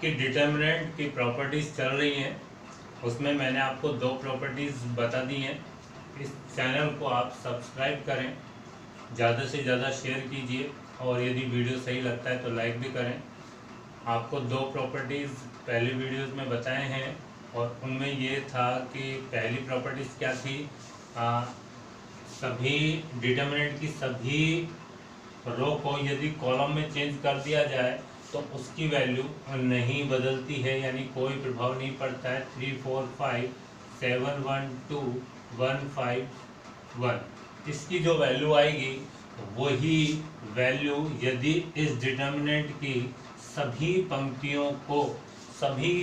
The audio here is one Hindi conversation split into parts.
आपकी डिटर्मिनेंट की प्रॉपर्टीज़ चल रही हैं, उसमें मैंने आपको 2 प्रॉपर्टीज़ बता दी हैं। इस चैनल को आप सब्सक्राइब करें, ज़्यादा से ज़्यादा शेयर कीजिए और यदि वीडियो सही लगता है तो लाइक भी करें। आपको 2 प्रॉपर्टीज़ पहली वीडियोस में बताए हैं और उनमें ये था कि पहली प्रॉपर्टीज़ क्या थी, सभी डिटर्मिनेंट की सभी रो को यदि कॉलम में चेंज कर दिया जाए तो उसकी वैल्यू नहीं बदलती है, यानी कोई प्रभाव नहीं पड़ता है। 3 4 5 7 1 2 1 5 1 इसकी जो वैल्यू आएगी वही वैल्यू यदि इस डिटर्मिनेंट की सभी पंक्तियों को सभी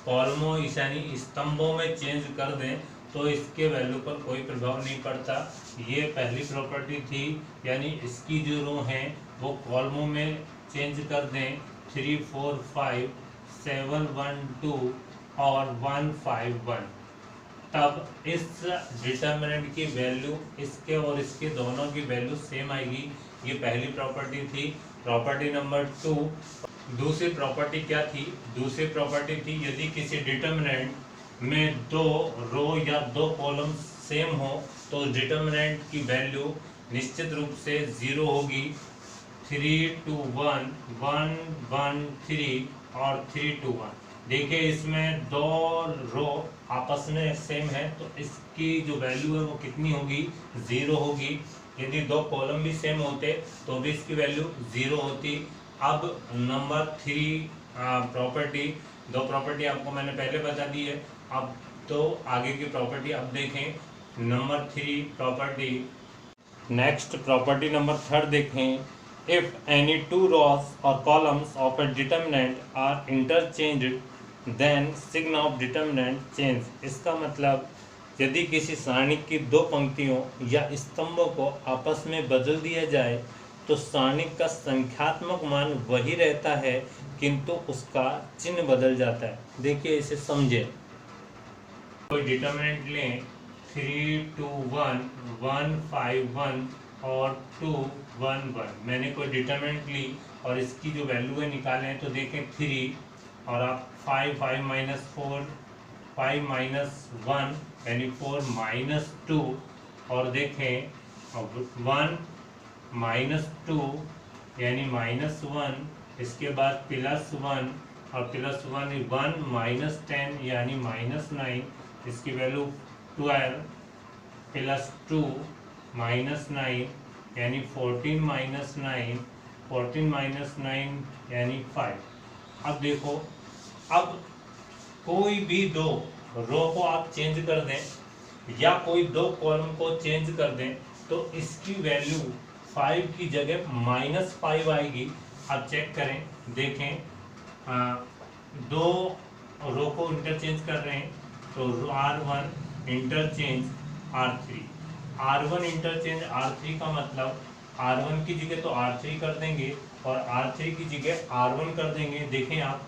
कॉलमों यानी स्तंभों में चेंज कर दें तो इसके वैल्यू पर कोई प्रभाव नहीं पड़ता। ये पहली प्रॉपर्टी थी, यानी इसकी जो रो हैं वो कॉलमों में चेंज कर दें 3 4 5 7 1 2 और 1 5 1, तब इस डिटर्मिनेंट की वैल्यू इसके और इसके दोनों की वैल्यू सेम आएगी। ये पहली प्रॉपर्टी थी। प्रॉपर्टी नंबर 2, दूसरी प्रॉपर्टी क्या थी? दूसरी प्रॉपर्टी थी यदि किसी डिटर्मिनेंट में 2 रो या 2 कॉलम सेम हो तो डिटर्मिनेंट की वैल्यू निश्चित रूप से 0 होगी। 3 2 1 1 1 3 और 3 2 1। देखिए इसमें 2 रो आपस में सेम है तो इसकी जो वैल्यू है वो कितनी होगी? 0 होगी। यदि 2 कॉलम भी सेम होते तो भी इसकी वैल्यू 0 होती। अब नंबर 3 प्रॉपर्टी, 2 प्रॉपर्टी आपको मैंने पहले बता दी है। अब तो आगे की प्रॉपर्टी अब देखें। Number 3 property, next property number 3 देखें। If any 2 rows or columns of a determinant are interchanged then sign of determinant change। इसका मतलब यदि किसी सारणी की 2 पंक्तियों या स्तंभों को आपस में बदल दिया जाए तो सारणी का संख्यात्मक मान वही रहता है किंतु उसका चिन्ह बदल जाता है। देखिए इसे समझे। कोई डिटर्मिनेंट लें 3 2 1 1 5 1 और 2 1 1। मैंने कोई डिटर्मिनेंट ली और इसकी जो वैल्यू है निकालें तो देखें 3 और आप 5 5 माइनस 4 5 माइनस 1 यानी 4 माइनस 2 और देखें 1 माइनस 2 यानी माइनस 1, इसके बाद प्लस 1 और प्लस 1 1 माइनस 10 यानी माइनस 9, इसकी वैल्यू 12 प्लस 2 माइनस 9 यानी 14 माइनस 9 14 माइनस 9 यानी 5। अब देखो, अब कोई भी 2 रो को आप चेंज कर दें या कोई 2 कॉलम को चेंज कर दें तो इसकी वैल्यू 5 की जगह -5 आएगी। अब चेक करें, देखें 2 रो को इंटरचेंज कर रहे हैं तो R1 interchange R3, R1 interchange R3 का मतलब R1 की जगह तो R3 कर देंगे और R3 की जगह R1 कर देंगे। देखें आप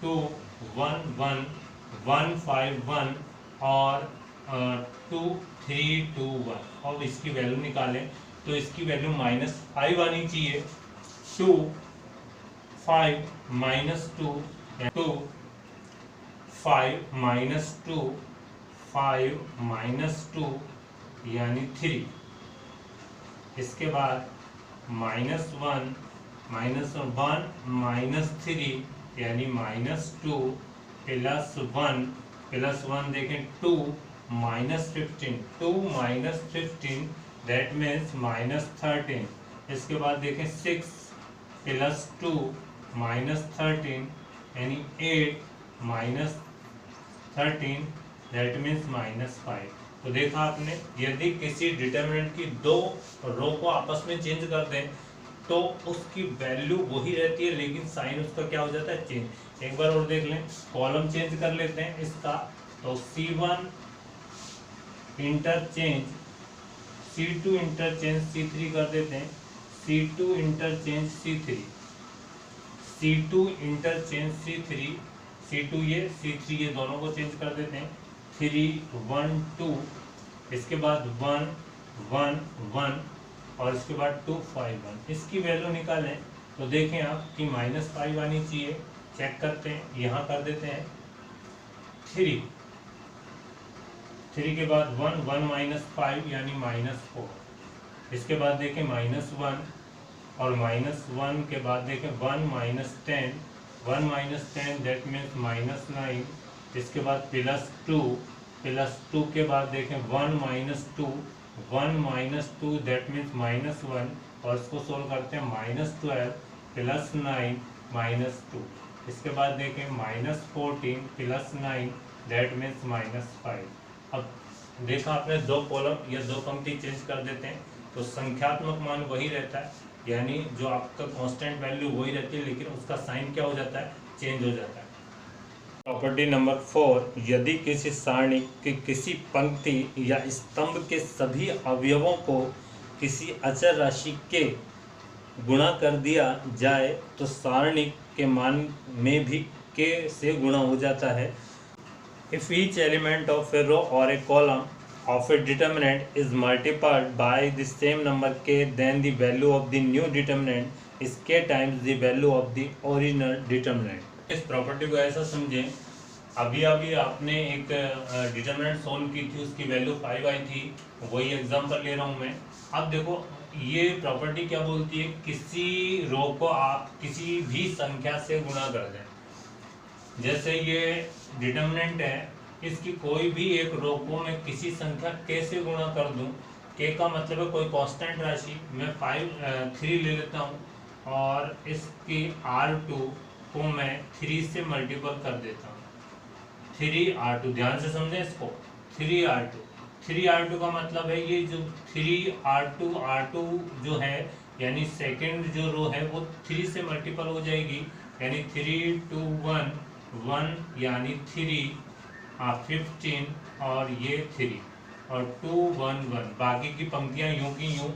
2 1 1 1 5 1 और 2 3 2 1 और इसकी वैल्यू निकालें तो इसकी वैल्यू -5 आनी चाहिए। 2 5 माइनस 2 2 5 माइनस 2 5 माइनस 2 यानी 3। इसके बाद -1 माइनस 1 माइनस 3 यानी -2 प्लस 1 देखें 2 माइनस 15 2 माइनस 15 दैट मीन्स -13। इसके बाद देखें 6 प्लस 2 माइनस 13 यानी 8 माइनस 13 दैट मीन्स -5। तो देखा आपने, यदि किसी डिटर्मिनेंट की 2 रो को आपस में चेंज कर दें तो उसकी वैल्यू वही रहती है लेकिन साइन उसका क्या हो जाता है? चेंज। एक बार और देख लें, कॉलम चेंज कर लेते हैं इसका तो C1 interchange C2 interchange C3 कर देते हैं, C2 interchange C3 C2 interchange C3 C2 ये C3 ये दोनों को चेंज कर देते हैं। 3 1 2 इसके बाद 1 1 1 और इसके बाद 2 5 1। इसकी वैल्यू निकालें तो देखें आप कि -5 आनी चाहिए। चेक करते हैं, यहाँ कर देते हैं 3 के बाद 1 -5 यानी -4। इसके बाद देखें -1 और -1 के बाद देखें 1 -10 दैट मीन्स -9। इसके बाद +2 के बाद देखें 1 -2 दैट मीन्स -1 और इसको सोल्व करते हैं -12 +9 -2। इसके बाद देखें -14 +9 दैट मीन्स -5। अब देखा आपने दो कॉलम या दो पंक्ति चेंज कर देते हैं तो संख्यात्मक मान वही रहता है, यानी जो आपका कांस्टेंट वैल्यू वही रहती है, लेकिन उसका साइन क्या हो जाता है, चेंज हो जाता है। प्रॉपर्टी नंबर 4, यदि किसी सारणी की किसी पंक्ति या स्तंभ के सभी अवयवों को किसी अचर राशि के गुणा कर दिया जाए तो सारणी के मान में भी के से गुणा हो जाता है। If each element of a row or a column of a determinant is multiplied by the same number k, then the value of the new determinant is k times the value of the original determinant। इस प्रॉपर्टी को ऐसा समझें, अभी आपने एक डिटरमिनेंट सोल्व की थी, उसकी वैल्यू 5 आई थी, वही एग्जांपल ले रहा हूँ मैं। अब देखो ये प्रॉपर्टी क्या बोलती है, किसी रो को आप किसी भी संख्या से गुणा कर दें। जैसे ये डिटरमिनेंट है, इसकी कोई भी एक रो को मैं किसी संख्या k से गुणा कर दूं, k का मतलब है कोई कांस्टेंट राशि, मैं 3 ले लेता हूं और इसकी R2 को मैं 3 से मल्टीपल कर देता हूं। 3R2, ध्यान से समझें इसको, 3R2 का मतलब है ये जो 3R2 जो है, यानी सेकंड जो रो है वो 3 से मल्टीपल हो जाएगी, यानी 3 2 1 यानी 3 15 और ये 3 और 2 1 1। बाकी की पंक्तियां यूं की यूं,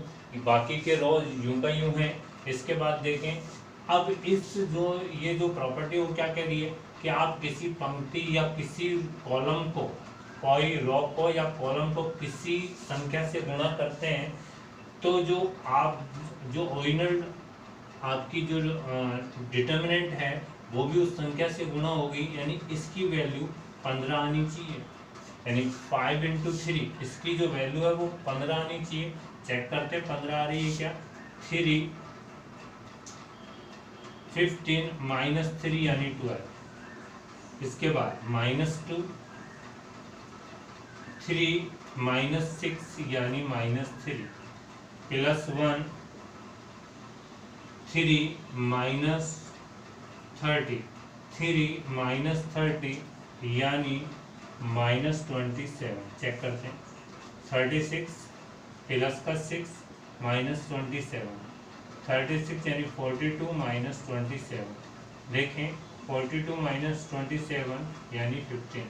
बाकी के रो यूं का यूं हैं। इसके बाद देखें, अब इस जो ये जो प्रॉपर्टी वो क्या कह रही है कि आप किसी पंक्ति या किसी कॉलम को, कोई रो को या कॉलम को किसी संख्या से गुणा करते हैं तो जो ओरिजिनल आपकी जो डिटरमिनेंट है वो भी उस संख्या से गुणा होगी, यानी इसकी वैल्यू 15 आनी चाहिए, यानी 5 × 3 इसकी जो वैल्यू है वो 15 आनी चाहिए। चेक करते हैं 15 आ रही है क्या, 3 15 -3 यानी 12। इसके बाद -2 3 -6 यानी -3 +1 3 -30 यानी -27। चेक करते हैं 36 प्लस का 6 -27, 36 यानी 42 -27। देखें 42 -27 यानी 15।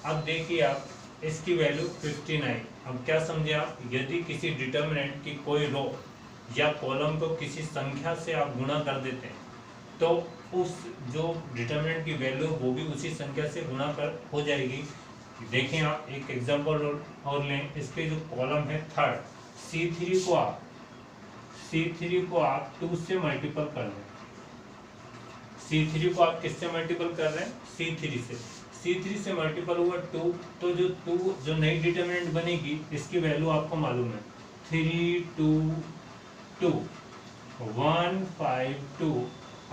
अब देखिए आप इसकी वैल्यू 15 आई। अब क्या समझे आप, यदि किसी डिटरमिनेंट की कोई रो या कॉलम को किसी संख्या से आप गुणा कर देते हैं तो उस जो डिटरमिनेंट की वैल्यू वो भी उसी संख्या से गुणा कर हो जाएगी। देखें आप एक एग्जांपल और लें, इसके जो कॉलम है थर्ड, C3 को आप 2 से मल्टीपल कर दें। C3 को आप किससे मल्टीपल कर रहे हैं, C3 से मल्टीपल हुआ 2, तो जो नई डिटरमिनेंट बनेगी इसकी वैल्यू आपको मालूम है 3 2 2 1 5 2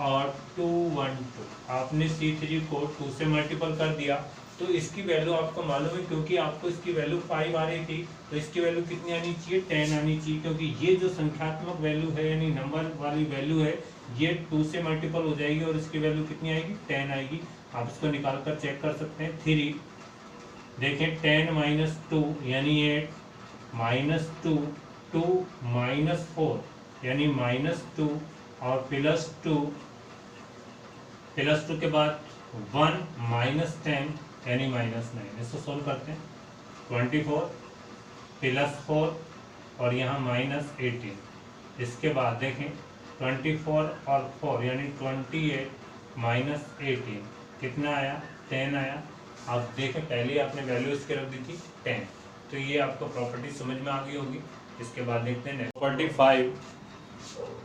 और 2 1 2। आपने C3 को 2 से मल्टीपल कर दिया तो इसकी वैल्यू आपको मालूम है, क्योंकि आपको इसकी वैल्यू 5 आ रही थी तो इसकी वैल्यू कितनी आनी चाहिए, 10 आनी चाहिए, क्योंकि ये जो संख्यात्मक वैल्यू है यानी नंबर वाली वैल्यू है ये 2 से मल्टीपल हो जाएगी और इसकी वैल्यू कितनी आएगी, 10 आएगी। आप इसको निकाल कर चेक कर सकते हैं। 3 देखें 10 -2 यानी 8 -2 2 -4 यानी -2 और +2 के बाद 1 -10 यानी -9। इसको सोल्व करते हैं 24 +4 और यहाँ -18। इसके बाद देखें 24 और 4 यानी 28 -18 कितना आया, 10 आया। आप देखें पहले आपने वैल्यू इसके रख दी थी 10, तो ये आपको प्रॉपर्टी समझ में आ गई होगी। इसके बाद देखते हैं प्रॉपर्टी 5,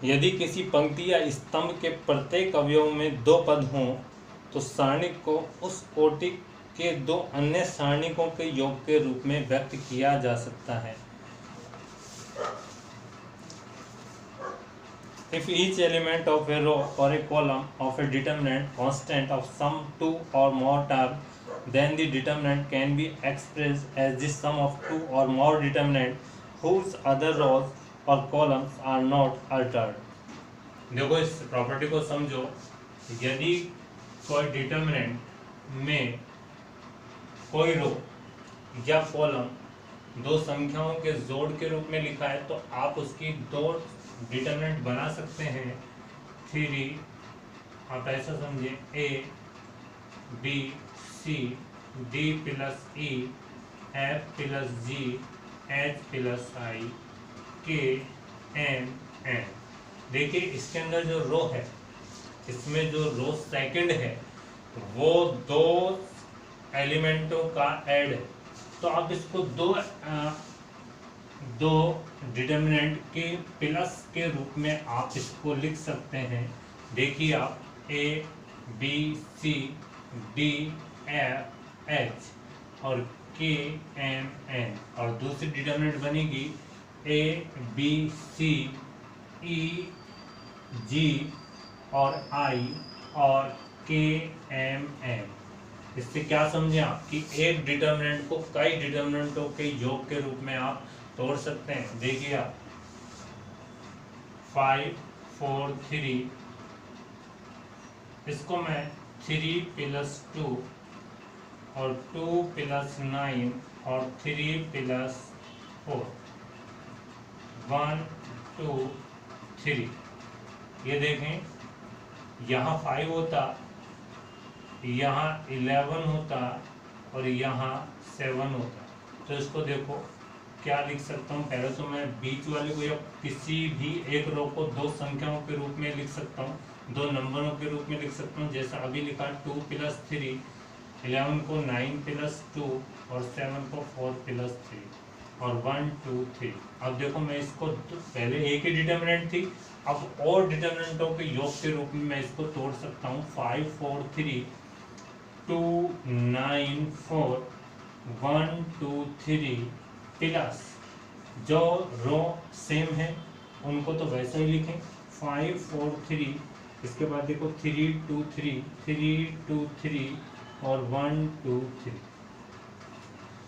यदि किसी पंक्ति या स्तंभ के प्रत्येक अवयव में दो पद हों तो सारणिक को उस कोटि के दो अन्य सारणिकों के योग के रूप में व्यक्त किया जा सकता है। If each element of a row or a column of a determinant constant of some two or more terms, then the determinant can be expressed as the sum of two or more determinants whose other rows or columns are not altered. देखो इस प्रॉपर्टी को समझो। यदि कोई डिटर्मिनेंट में कोई रो या कॉलम दो संख्याओं के जोड़ के रूप में लिखा है तो आप उसकी दो डिटर्मिनेंट बना सकते हैं। 3 आप ऐसा समझे A B C D plus E F plus G H plus I K M N. देखिए इसके अंदर जो रो है, इसमें जो रो सेकंड है वो दो एलिमेंटों का ऐड है। तो आप इसको दो डिटर्मिनेंट के प्लस के रूप में आप इसको लिख सकते हैं। देखिए आप A B C D F H और के एम एन, और दूसरी डिटर्मिनेंट बनेगी ए बी सी ई जी और आई और के एम एन। इससे क्या समझे आप कि एक डिटर्मिनेंट को कई डिटर्मिनेंटों के योग के रूप में आप तोड़ सकते हैं। देखिए आप 5 4 3, इसको मैं 3 प्लस 2 और 2 प्लस 9 और 3 प्लस 4 1 2 3। ये देखें यहाँ 5 होता, यहाँ 11 होता और यहाँ 7 होता। तो इसको देखो क्या लिख सकता हूँ। पहले तो मैं बीच वाले को या किसी भी एक रो को दो संख्याओं के रूप में लिख सकता हूँ, दो नंबरों के रूप में लिख सकता हूँ। जैसा अभी लिखा 2 प्लस 3, 11 को 9 प्लस 2 और 7 को 4 प्लस 3 और 1 2 3। अब देखो मैं इसको पहले एक ही डिटर्मिनेंट थी, अब और डिटर्मिनेंटों के योग के रूप में मैं इसको तोड़ सकता हूँ। 5 4 3 2 9 4 1 2 3 प्लस जो रो सेम है उनको तो वैसे ही लिखें 5 4 3, इसके बाद देखो 3 2 3 3 2 3 और 1 2 3।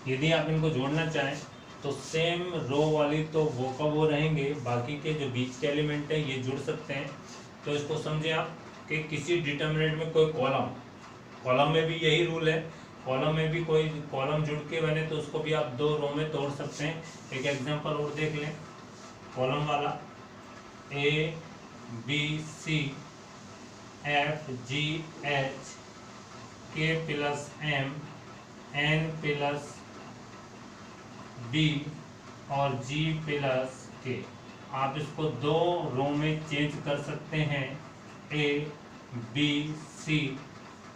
यदि आप इनको जोड़ना चाहें तो सेम रो वाली तो वो का वो रहेंगे, बाकी के जो बीच के एलिमेंट है ये जुड़ सकते हैं। तो इसको समझे आप कि किसी डिटर्मिनेंट में कोई कॉलम में भी यही रूल है, कॉलम में भी कोई कॉलम जुड़ के बने तो उसको भी आप दो रो में तोड़ सकते हैं। एक एग्जांपल और देख लें, कॉलम वाला A B C F G H K plus M N plus B और जी प्लस के। आप इसको दो रो में चेंज कर सकते हैं, A B C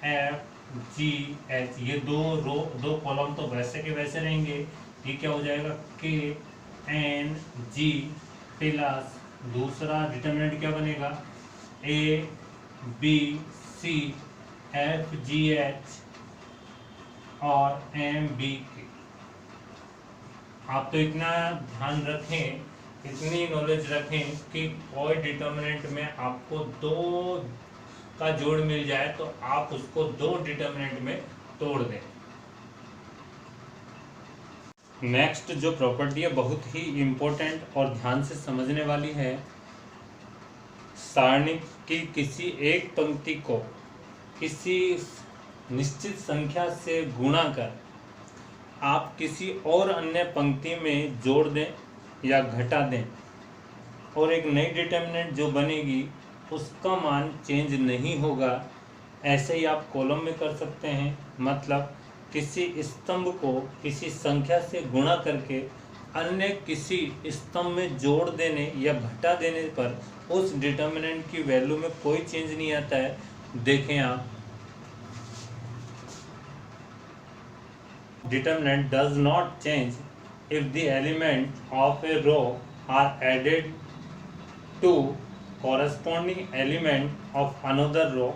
F G H. ये दो कॉलम तो वैसे के वैसे रहेंगे। ये क्या हो जाएगा के एन जी प्लस दूसरा डिटर्मिनेंट क्या बनेगा A B C F G H और एम बी के। आप तो इतना ध्यान रखें, इतनी नॉलेज रखें कि कोई डिटर्मिनेंट में आपको दो का जोड़ मिल जाए तो आप उसको दो डिटर्मिनेंट में तोड़ दें। नेक्स्ट जो प्रॉपर्टी है बहुत ही इम्पोर्टेंट और ध्यान से समझने वाली है। सारणी की किसी एक पंक्ति को किसी निश्चित संख्या से गुणा कर आप किसी और अन्य पंक्ति में जोड़ दें या घटा दें और एक नई डिटर्मिनेंट जो बनेगी उसका मान चेंज नहीं होगा। ऐसे ही आप कॉलम में कर सकते हैं, मतलब किसी स्तंभ को किसी संख्या से गुणा करके अन्य किसी स्तंभ में जोड़ देने या घटा देने पर उस डिटर्मिनेंट की वैल्यू में कोई चेंज नहीं आता है। देखें आप, determinant does not change if the element of a row are added to corresponding element of another row,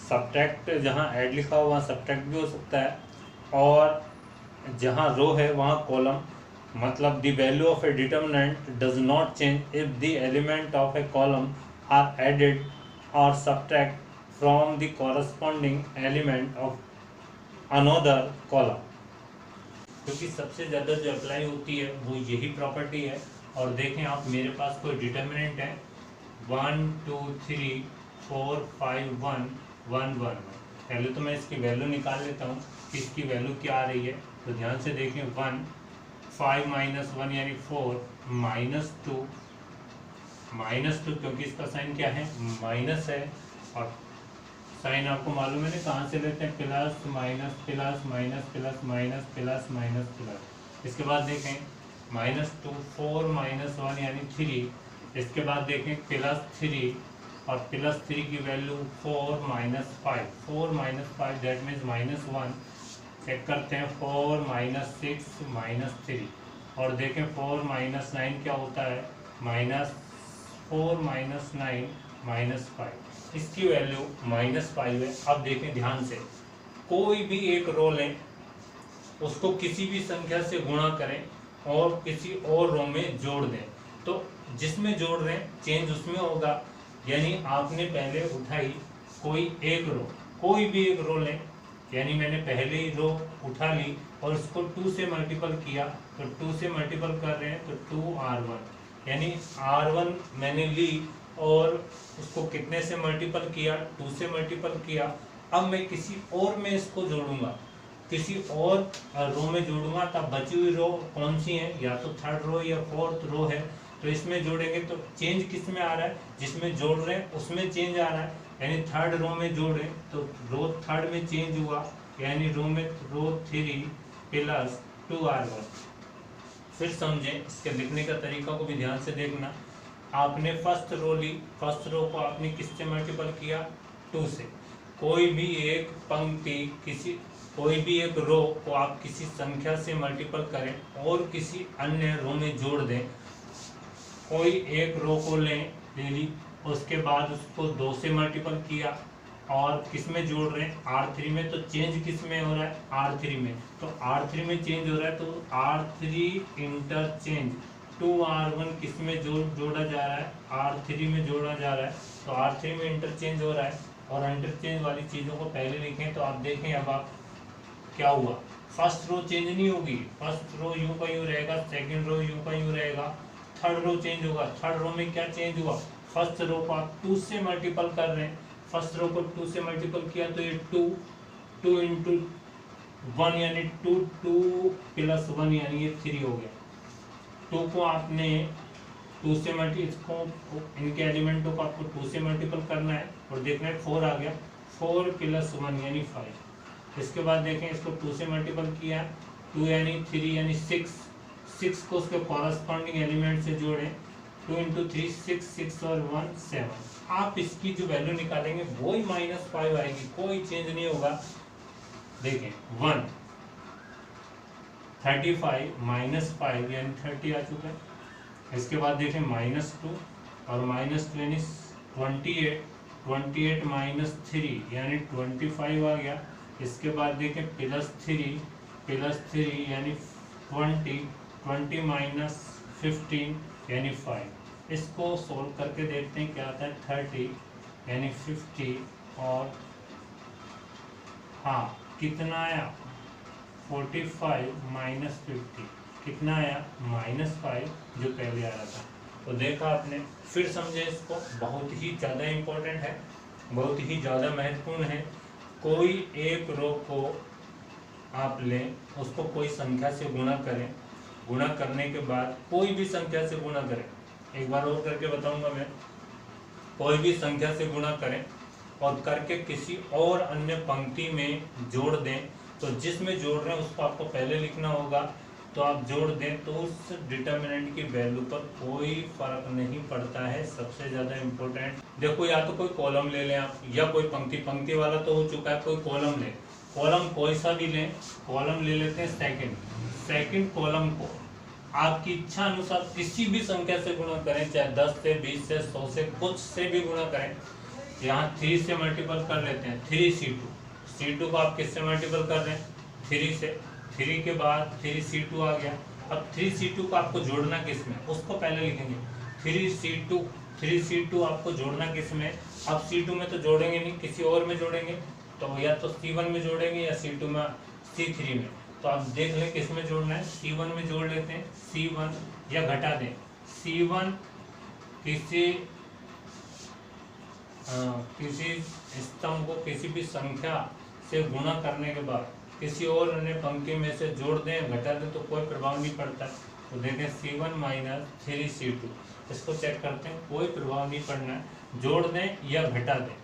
subtract जहाँ ऐड लिखा हो वहाँ सब्ट्रैक्ट भी हो सकता है, और जहाँ रो है वहाँ कॉलम, मतलब the value of a determinant does not change if the element of a column are added और subtract from the corresponding element of another column. क्योंकि सबसे ज़्यादा जो अप्लाई होती है वो यही प्रॉपर्टी है। और देखें आप, मेरे पास कोई डिटर्मिनेंट है 1 2 3 4 5 1 1 1 1। पहले तो मैं इसकी वैल्यू निकाल लेता हूँ कि इसकी वैल्यू क्या आ रही है। तो ध्यान से देखें, 1 5 माइनस 1 यानी 4 माइनस 2 क्योंकि इसका साइन क्या है, माइनस है, और साइन आपको मालूम है ना कहाँ से लेते हैं, plus minus plus minus plus minus plus minus plus. इसके बाद देखें -2 4 माइनस 1 यानी 3। इसके बाद देखें +3 और +3 की value 4 minus 5 4 minus 5 that means -1। Check करते हैं 4 माइनस 6 माइनस 3, और देखें 4 माइनस 9 क्या होता है, -4 माइनस 9 माइनस 5। इसकी वैल्यू -5 है। अब देखें ध्यान से, कोई भी एक रो लें, उसको किसी भी संख्या से गुणा करें और किसी और रो में जोड़ दें, तो जिसमें जोड़ रहे हैं चेंज उसमें होगा। यानी आपने पहले उठाई कोई एक रो, कोई भी एक रो लें, यानी मैंने पहले ही रो उठा ली और उसको 2 से मल्टीपल किया, तो 2 से मल्टीपल कर रहे हैं तो 2r1, यानी r1 मैंने ली और उसको कितने से मल्टीपल किया, 2 से मल्टीपल किया। अब मैं किसी और में इसको जोड़ूंगा, किसी और रो में जोड़ूंगा, तब बची हुई रो कौन सी है, या तो थर्ड रो या फोर्थ रो है, तो इसमें जोड़ेंगे तो चेंज किस में आ रहा है, जिसमें जोड़ रहे हैं उसमें चेंज आ रहा है। यानी थर्ड रो में जोड़ रहे हैं तो रो थर्ड में चेंज हुआ, यानी रो 3 प्लस 2r1। फिर समझें, इसके लिखने का तरीका को भी ध्यान से देखना। आपने फर्स्ट रो ली, फर्स्ट रो को आपने किससे मल्टीपल किया, 2 से। कोई भी एक पंक्ति, कोई भी एक रो को आप किसी संख्या से मल्टीपल करें और किसी अन्य रो में जोड़ दें। कोई एक रो को ले ली, उसके बाद उसको 2 से मल्टीपल किया और किस में जोड़ रहे हैं, R3 में, तो चेंज किस में हो रहा है, R3 में। तो R3 में चेंज हो रहा है तो R3 इंटरचेंज 2r1 किस में जोड़ा जा रहा है, R3 में जोड़ा जा रहा है, तो R3 में इंटरचेंज हो रहा है। और इंटरचेंज वाली चीज़ों को पहले लिखें। तो आप देखें अब आप क्या हुआ, फर्स्ट रो चेंज नहीं होगी, फर्स्ट रो यूं का यूं रहेगा, सेकंड रो यूं का यूं रहेगा, थर्ड रो चेंज होगा। थर्ड रो में क्या चेंज हुआ, फर्स्ट रो को आप 2 से मल्टीपल कर रहे हैं, फर्स्ट रो को 2 से मल्टीपल किया तो ये 2 इंटू 1 यानी 2 प्लस 1 यानी ये 3 हो गया। 2 को आपने 2 से इनके एलिमेंटों को आपको 2 से मल्टीपल करना है और देखना है 4 आ गया, 4 प्लस 1 यानी 5। इसके बाद देखें इसको 2 से मल्टीपल किया, 2 यानी 3 यानी 6 को उसके कॉरस्पॉन्डिंग एलिमेंट से जोड़ें, 2 इंटू 3 6 और 1 7। आप इसकी जो वैल्यू निकालेंगे वही -5 आएगी, कोई चेंज नहीं होगा। देखें 1 35 -5 यानी 30 आ चुका है। इसके बाद देखें -2 और -2 यानी 28 माइनस 3 यानी 25 आ गया। इसके बाद देखें +3 यानी 20 माइनस 15 यानी 5। इसको सोल्व करके देखते हैं क्या आता है, 30 यानी 50 और हाँ कितना आया 45 माइनस 50 कितना आया -5 जो पहले आ रहा था। तो देखा आपने, फिर समझे इसको, बहुत ही ज़्यादा इम्पोर्टेंट है, बहुत ही ज़्यादा महत्वपूर्ण है। कोई एक रो को आप लें, उसको कोई संख्या से गुणा करें, गुणा करने के बाद कोई भी संख्या से गुणा करें, एक बार और करके बताऊंगा मैं, कोई भी संख्या से गुणा करें और करके किसी और अन्य पंक्ति में जोड़ दें। तो जिसमें जोड़ रहे हैं उसको आपको पहले लिखना होगा, तो आप जोड़ दें तो उस डिटर्मिनेंट की वैल्यू पर कोई फर्क नहीं पड़ता है। सबसे ज़्यादा इम्पोर्टेंट देखो, या तो कोई कॉलम ले लें आप या कोई पंक्ति वाला तो हो चुका है, कोई कॉलम लें, कॉलम कोई सा भी लें, कॉलम ले लेते हैं सेकंड कॉलम को आपकी इच्छा अनुसार किसी भी संख्या से गुणा करें, चाहे 10 से, 20 से, 100 से, कुछ से भी गुणा करें। यहाँ 3 से मल्टीपल कर लेते हैं, 3C2। C2 को आप किससे मल्टीपल कर रहे हैं? 3 से। 3 के बाद 3C2 आ गया। अब 3C2 को आपको जोड़ना किस में, उसको पहले लिखेंगे। 3C2 आपको जोड़ना किस में? अब C2 में तो जोड़ेंगे नहीं, किसी और में जोड़ेंगे। तो या तो C1 में जोड़ेंगे या C2 में, C3 में। तो आप देख लें किस में जोड़ना है। C1 में जोड़ लेते हैं। C1 या घटा दें, C1 किसी स्तंभ को किसी भी संख्या से गुणा करने के बाद किसी और अन्य पंक्ति में से जोड़ दें, घटा दें तो कोई प्रभाव नहीं पड़ता। तो देखें C1 माइनस 3C2, इसको चेक करते हैं, कोई प्रभाव नहीं पड़ना है। जोड़ दें या घटा दें,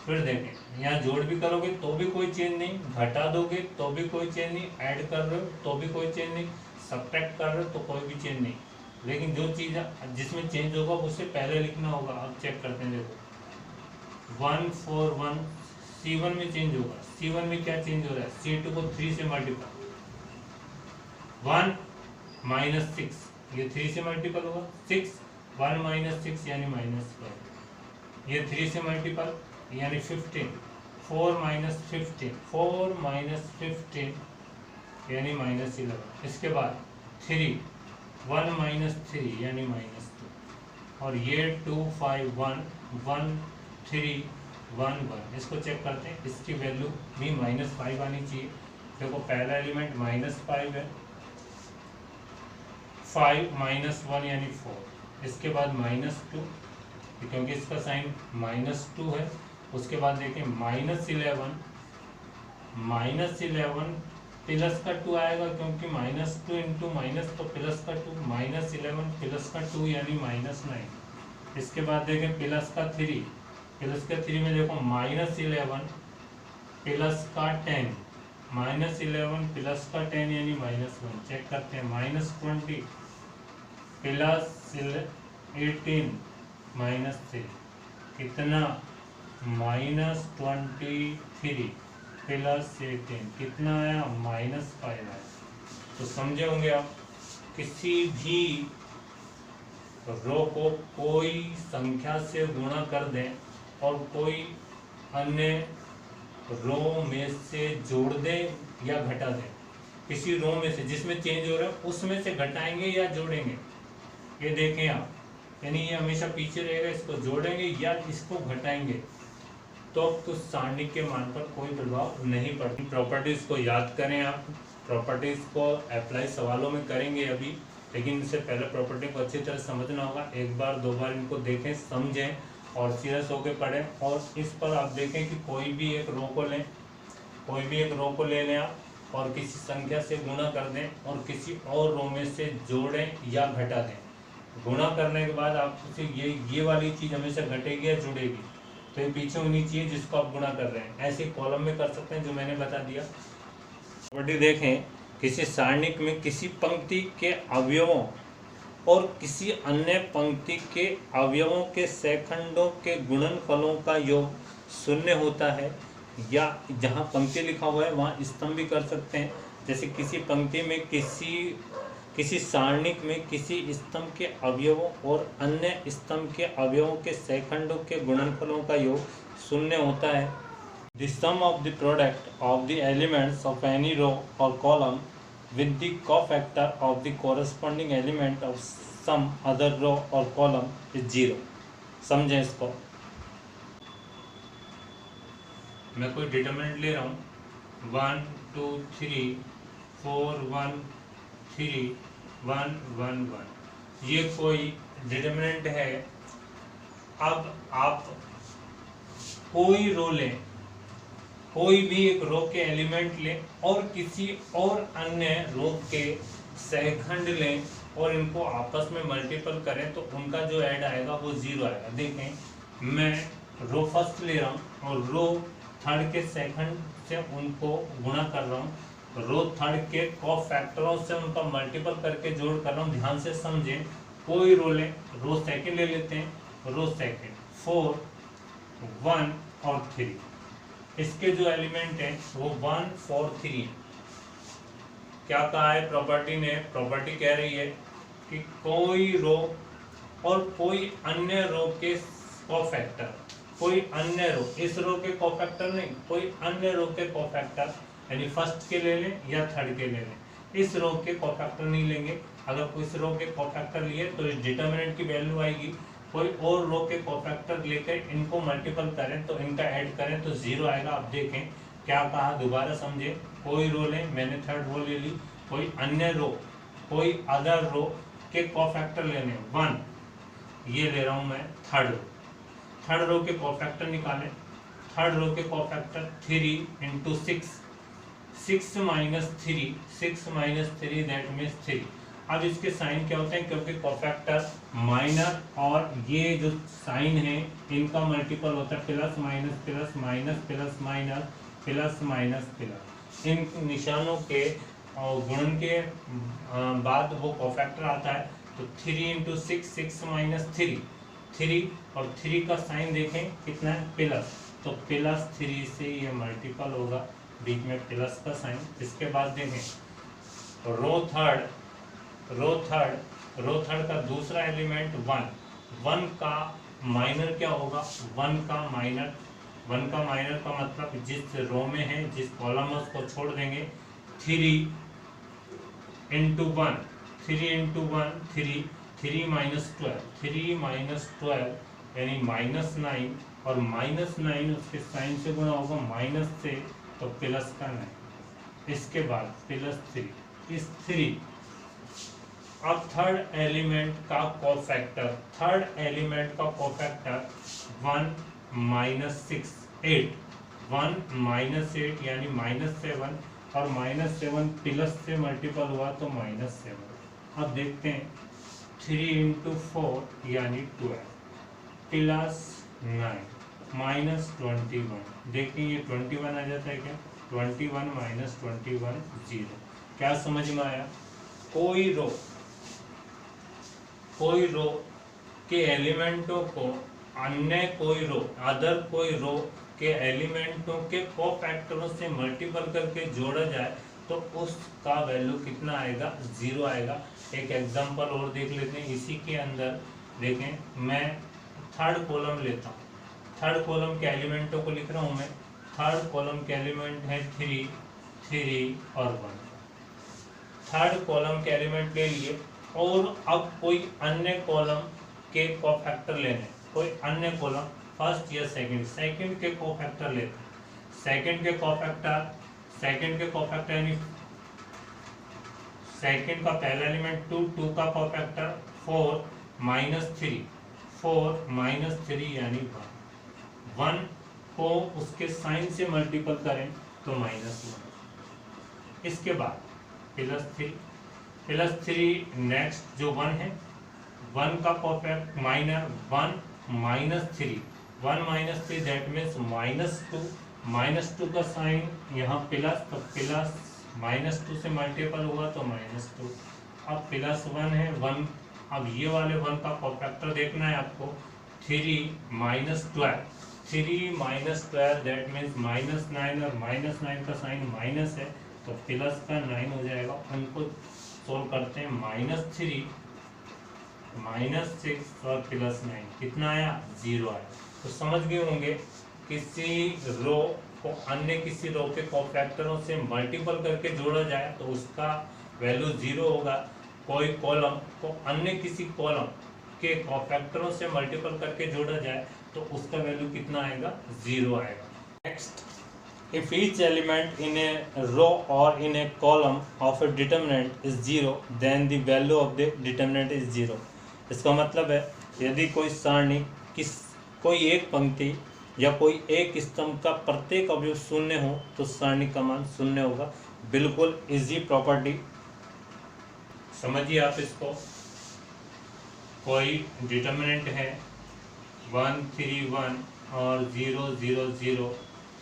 फिर देखें यहाँ जोड़ भी करोगे तो भी कोई चेंज नहीं, घटा दोगे तो भी कोई चेंज नहीं, ऐड कर रहे हो तो भी कोई चेंज नहीं, सब्ट्रैक्ट कर रहे हो तो कोई भी चेंज नहीं। लेकिन जो चीज़ जिसमें चेंज होगा उससे पहले लिखना होगा। अब चेक करते हैं, देखो 1 4 1 C1 में चेंज होगा। C1 में क्या चेंज हो रहा है? C2 को 3 से मल्टीपल, 1 माइनस 6, ये 3 से मल्टीपल होगा। 6 1 माइनस 6 यानी -12, ये 3 से मल्टीपल यानी 15, 4 माइनस 15, 4 माइनस 15 यानी -11। इसके बाद 3 1 माइनस 3 यानी -2, और ये 2 5 1 1 3 1 1। इसको चेक करते हैं, इसकी वैल्यू भी -5 आनी चाहिए। देखो पहला एलिमेंट -5 है, 5 माइनस 1 यानी 4। इसके बाद -2, क्योंकि इसका साइन -2 है। उसके बाद देखें -11 प्लस का 2 आएगा, क्योंकि -2 इंटू माइनस तो प्लस का 2, -11 प्लस का 2 यानी -9। इसके बाद देखें प्लस का 3, प्लस का 3 में देखो -11 प्लस का 10, -11 प्लस का 10 यानी -1। चेक करते हैं, -20 प्लस 18 -3 कितना, -23 प्लस 18 कितना आया, -5 आया। तो समझे होंगे आप, किसी भी रो को कोई संख्या से गुणा कर दें और कोई अन्य रो में से जोड़ दें या घटा दें। किसी रो में से जिसमें चेंज हो रहा है उसमें से घटाएंगे या जोड़ेंगे, ये देखें आप, यानी ये हमेशा पीछे रहेगा। इसको जोड़ेंगे या इसको घटाएंगे तो सारणिक के मान पर कोई प्रभाव नहीं पड़ता। प्रॉपर्टीज को याद करें आप, प्रॉपर्टीज को अप्लाई सवालों में करेंगे अभी, लेकिन इससे पहले प्रॉपर्टी को अच्छी तरह समझना होगा। एक बार दो बार इनको देखें, समझें और सीरियस होकर पढ़ें। और इस पर आप देखें कि कोई भी एक रो को लें, कोई भी एक रो को ले लें आप और किसी संख्या से गुणा कर दें और किसी और रो में से जोड़ें या घटा दें। गुणा करने के बाद आप उसे ये वाली चीज़ हमेशा घटेगी या जुड़ेगी, तो ये पीछे होनी चाहिए जिसको आप गुणा कर रहे हैं। ऐसे कॉलम में कर सकते हैं जो मैंने बता दिया। प्रॉपर्टी देखें, किसी सारणिक में किसी पंक्ति के अवयवों और किसी अन्य पंक्ति के अवयवों के सेकंडों के गुणनफलों का योग 0 होता है, या जहाँ पंक्ति लिखा हुआ है वहाँ स्तंभ भी कर सकते हैं। जैसे किसी पंक्ति में किसी सारणिक में किसी स्तंभ के अवयवों और अन्य स्तंभ के अवयवों के सेकंडों के गुणनफलों का योग 0 होता है। The sum of the product of the elements of any row or column with the cofactor of the corresponding element of some other row or column is 0। समझें इसको, मैं कोई डिटरमिनेंट ले रहा हूँ 1 2 3 4 1 3 1 1 1, ये कोई डिटरमिनेंट है। अब आप कोई रो लें, कोई भी एक रो के एलिमेंट लें और किसी और अन्य रो के सेकंड लें और इनको आपस में मल्टीपल करें तो उनका जो ऐड आएगा वो 0 आएगा। देखें, मैं रो फर्स्ट ले रहा हूँ और रो थर्ड के सेकंड से उनको गुणा कर रहा हूँ, रो थर्ड के कोफैक्टरों से उनका मल्टीपल करके जोड़ कर रहा हूँ। ध्यान से समझें, कोई रो लें, रो सेकंड ले लेते हैं, रो सेकंड 4 1 और 3, इसके जो एलिमेंट हैं वो 1 4 3 है। क्या कहा है प्रॉपर्टी ने? प्रॉपर्टी कह रही है कि कोई रो और कोई अन्य रो के कोफैक्टर, कोई अन्य रो, इस रो के कोफैक्टर नहीं, कोई अन्य रो के कोफैक्टर, यानी फर्स्ट के ले लें या थर्ड के ले लें, इस रो के कोफैक्टर नहीं लेंगे। अगर कोई इस रो के कोफैक्टर लिए तो इस डिटर्मिनेंट की वैल्यू आएगी। कोई और रो के कोफैक्टर लेकर इनको मल्टीपल करें तो इनका ऐड करें तो 0 आएगा। अब देखें क्या कहा, दोबारा समझे। कोई रो लें, मैंने थर्ड रो ले ली, कोई अन्य रो, कोई अदर रो के कोफैक्टर लेने 1, ये ले रहा हूं मैं थर्ड रो। थर्ड रो के कोफैक्टर निकालें। थर्ड रो के cofactor 3 into 6, 6 minus 3, 6 minus 3 that means 3। अब इसके साइन क्या होते हैं, क्योंकि कोफैक्टर माइनर और ये जो साइन है इनका मल्टीपल होता है, plus minus plus minus plus minus plus minus plus. इन निशानों के गुणन के बाद वो कोफैक्टर आता है। तो 3 इंटू 6, 6 माइनस 3, 3 और 3 का साइन देखें कितना है, प्लस, तो प्लस 3 से ये मल्टीपल होगा, बीच में प्लस का साइन। इसके बाद देखें रो थर्ड का दूसरा एलिमेंट 1, 1 का माइनर क्या होगा, 1 का माइनर का मतलब जिस रो में है, जिस कॉलम में उसको छोड़ देंगे। 3 इंटू 1, 3 माइनस 12 यानी माइनस 9, और माइनस 9 उसके साइन से गुणा होगा माइनस से, तो प्लस का 9। इसके बाद प्लस 3, इस 3। अब थर्ड एलिमेंट का कोफैक्टर 1 माइनस 6, 8, 1 माइनस 8 यानी माइनस 7, और माइनस 7 प्लस से मल्टीपल हुआ तो माइनस 7। अब देखते हैं 3 इंटू 4 यानी 12 प्लस 9 माइनस 21। देखिए ये 21 आ जाता है क्या, 21 माइनस 21 0। क्या समझ में आया। कोई रो के एलिमेंटों को अदर कोई रो के एलिमेंटों के कोफैक्टरों से मल्टीपल करके जोड़ा जाए तो उसका वैल्यू कितना आएगा, 0 आएगा। एक एग्जांपल और देख लेते हैं। इसी के अंदर देखें, मैं थर्ड कॉलम लेता हूँ, थर्ड कॉलम के एलिमेंटों को लिख रहा हूँ मैं। थर्ड कॉलम के एलिमेंट है 3 और 1। थर्ड कॉलम के एलिमेंट ले लिए, और अब कोई अन्य कॉलम के कोफैक्टर लेने, कोई अन्य कॉलम फर्स्ट या सेकंड के कोफैक्टर लेते हैं। सेकंड के कोफैक्टर यानी सेकंड का पहला एलिमेंट 2 का कोफैक्टर 4 माइनस 3 यानी 1 को उसके साइन से मल्टीपल करें तो -1। इसके बाद प्लस 3 नेक्स्ट जो 1 है, 1 का कोफैक्ट माइनर 1 माइनस 3 दैट मीन्स -2 का साइन यहाँ प्लस, तो प्लस -2 से मल्टीपल हुआ तो -2। अब प्लस 1 है 1, अब ये वाले 1 का कोफैक्टर देखना है आपको। 3 माइनस 12 दैट मीन्स -9, और -9 का साइन माइनस है तो प्लस का 9 हो जाएगा। उनको सोल्व करते हैं, -3 -6 और प्लस 9 कितना आया, 0 आया। तो समझ गए होंगे किसी रो को अन्य किसी रो के कोफैक्टरों से मल्टीपल करके जोड़ा जाए तो उसका वैल्यू 0 होगा। कोई कॉलम को अन्य किसी कॉलम के कोफैक्टरों से मल्टीपल करके जोड़ा जाए तो उसका वैल्यू कितना आएगा, 0 आएगा। Next, if each element in a row or in a column of a determinant is 0 then the value of the determinant is 0। इसका मतलब है यदि कोई सारणी कोई एक पंक्ति या कोई एक स्तंभ का प्रत्येक अवयव 0 हो तो सारणी का मान 0 होगा। बिल्कुल इजी प्रॉपर्टी, समझिए आप इसको। कोई डिटर्मिनेंट है 1 3 1 और 0 0 0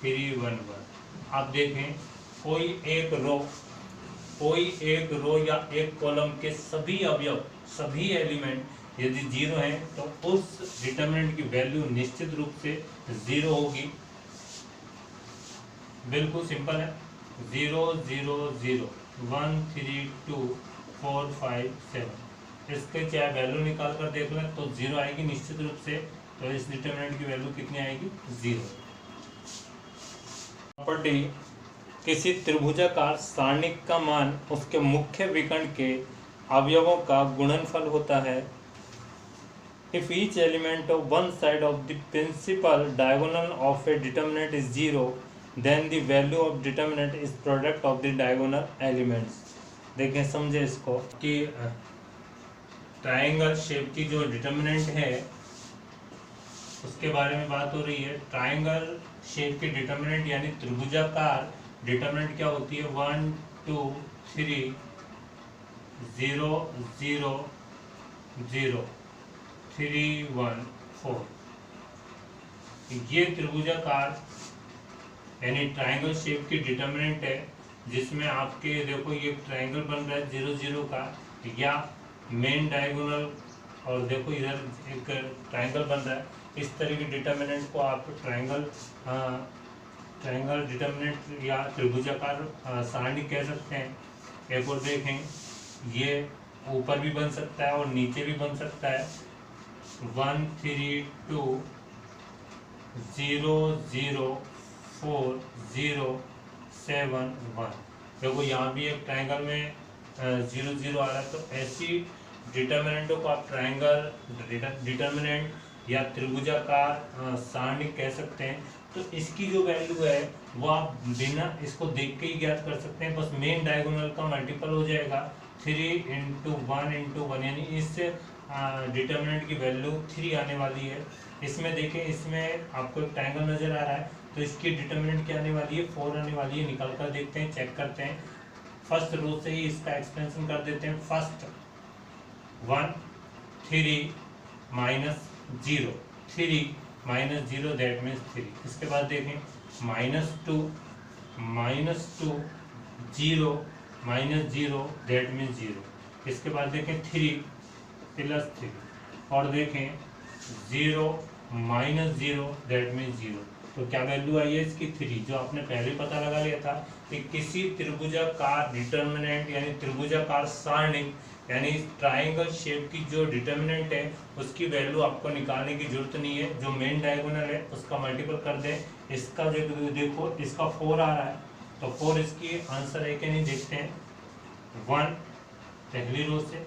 3 1 1। आप देखें कोई एक रो या एक कॉलम के सभी अवयव, सभी एलिमेंट यदि 0 है तो उस डिटर्मिनेंट की वैल्यू निश्चित रूप से 0 होगी। बिल्कुल सिंपल है, 0 0 0 1 3 2 4 5 7। इसके चाहे वैल्यू निकाल कर देख लें तो 0 आएगी निश्चित रूप से। तो इस डिटरमिनेंट की वैल्यू कितनी आएगी? 0। प्रॉपर्टी, किसी त्रिभुजाकार सारणिक का मान उसके मुख्य विकर्ण के अवयवों का गुणनफल होता है। If each element of one side of the principal diagonal of a determinant is 0, then the value of determinant is product of the diagonal elements। देखें समझे इसको कि ट्रायंगल शेप की जो डिटरमिनेंट है उसके बारे में बात हो रही है। ट्रायंगल शेप की डिटरमिनेंट यानी त्रिभुजाकार डिटरमिनेंट क्या होती है? 1 2 3 0 0 0 3 1 4। ये त्रिभुजाकार यानी ट्रायंगल शेप की डिटरमिनेंट है, जिसमें आपके देखो ये ट्रायंगल बन रहा है 0 0 का, या मेन डायगोनल, और देखो इधर एक ट्रायंगल बन रहा है। इस तरह की डिटरमिनेंट को आप ट्रायंगल डिटरमिनेंट या त्रिभुजाकार सारणी कह सकते हैं। एक और देखें, ये ऊपर भी बन सकता है और नीचे भी बन सकता है। 1 3 2 0 0 4 0 7 1। देखो यहाँ भी एक ट्रायंगल में 0 0 आ रहा है। तो ऐसी डिटरमिनेंटों को आप ट्रायंगल डिटरमिनेंट या त्रिभुजाकार सारणी कह सकते हैं। तो इसकी जो वैल्यू है वो आप बिना इसको देख के ही ज्ञात कर सकते हैं। बस मेन डायगोनल का मल्टीपल हो जाएगा 3 × 1 × 1, यानी इस डिटरमिनेंट की वैल्यू 3 आने वाली है। इसमें देखें, इसमें आपको एक ट्रायंगल नजर आ रहा है, तो इसकी डिटरमिनेंट क्या आने वाली है? 4 आने वाली है। निकाल कर देखते हैं, चेक करते हैं। फर्स्ट रो से ही इसका एक्सपेंशन कर देते हैं। First 1 3 -0 3 -0 that means 3। इसके बाद देखें -2 0 -0 दैट मीन्स 0। इसके बाद देखें 3 +3, और देखें 0 -0 दैट मीन्स 0। तो क्या वैल्यू आई है इसकी? 3, जो आपने पहले पता लगा लिया था कि किसी त्रिभुजाकार डिटरमिनेंट यानी त्रिभुजाकार सारणी यानी ट्रायंगल शेप की जो डिटरमिनेंट है उसकी वैल्यू आपको निकालने की जरूरत नहीं है। जो मेन डायगोनल है उसका मल्टीपल कर दें। इसका जो देखो इसका 4 आ रहा है, तो 4 इसकी आंसर है कि नहीं देखते हैं। 1 पहली रो से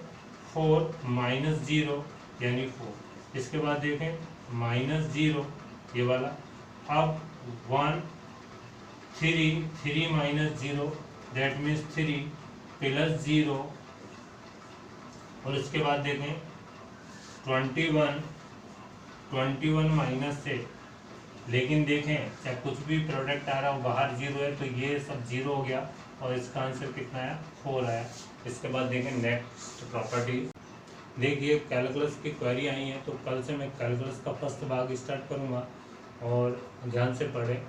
4 -0 यानी 4। इसके बाद देखें -0 ये वाला। अब 1 3 -0 दैट मीन्स 3 +0, और इसके बाद देखें 21 -8। लेकिन देखें चाहे कुछ भी प्रोडक्ट आ रहा हो बाहर 0 है, तो ये सब 0 हो गया और इसका आंसर कितना आया? 4 आया। इसके बाद देखें नेक्स्ट प्रॉपर्टी। देखिए कैलकुलस की क्वेरी आई है, तो कल से मैं कैलकुलस का फर्स्ट भाग स्टार्ट करूँगा और ध्यान से पढ़ें।